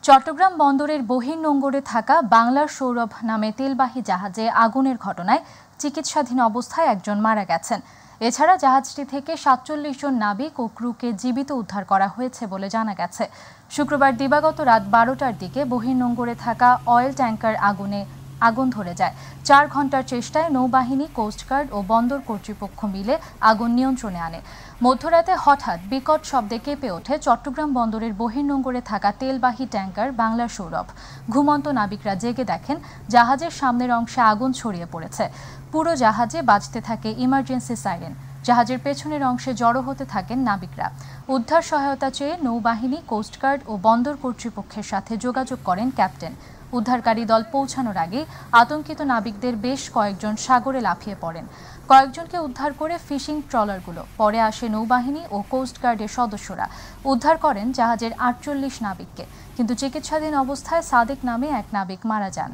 চট্টগ্রাম বন্দরের বহির্নোঙরে থাকা বাংলার সৌরভ নামে তেলবাহী জাহাজে আগুনের ঘটনায় চিকিৎসাধীন অবস্থায় একজন মারা গেছেন। এছাড়া জাহাজটি থেকে ৪৭ জন নাবিক ও ক্রুকে জীবিত উদ্ধার করা হয়েছে বলে জানা গেছে। শুক্রবার দিবাগত রাত ১২টার দিকে বহির্নোঙরে থাকা অয়েল ট্যাঙ্কার আগুন ধরে যায়। ৪ ঘণ্টার চেষ্টায় নৌবাহিনী, কোস্টগার্ড ও বন্দর কর্তৃপক্ষ মিলে আগুন নিয়ন্ত্রণে আনে। মধ্যরাতে হঠাৎ বিকট শব্দে কেঁপে ওঠে চট্টগ্রাম বন্দরের বহির্নোঙরে থাকা তেলবাহী ট্যাঙ্কার বাংলার সৌরভ। ঘুমন্ত নাবিকরা জেগে দেখেন জাহাজের সামনের অংশে আগুন ছড়িয়ে পড়েছে। পুরো জাহাজে বাজতে থাকে ইমার্জেন্সি সাইরেন। জাহাজের পেছনের অংশে জড়ো হতে থাকেন নাবিকরা। উদ্ধার সহায়তা চেয়ে নৌবাহিনী, কোস্টগার্ড ও বন্দর কর্তৃপক্ষের সাথে যোগাযোগ করেন ক্যাপ্টেন। উদ্ধারকারী দল পৌঁছানোর আগে আতঙ্কিত নাবিকদের বেশ কয়েকজন সাগরে লাফিয়ে পড়েন। কয়েকজনকে উদ্ধার করে ফিশিং ট্রলারগুলো। পরে আসে নৌবাহিনী ও কোস্টগার্ডের সদস্যরা। উদ্ধার করেন জাহাজের ৪৮ নাবিককে, কিন্তু চিকিৎসাধীন অবস্থায় সাদেক নামে এক নাবিক মারা যান।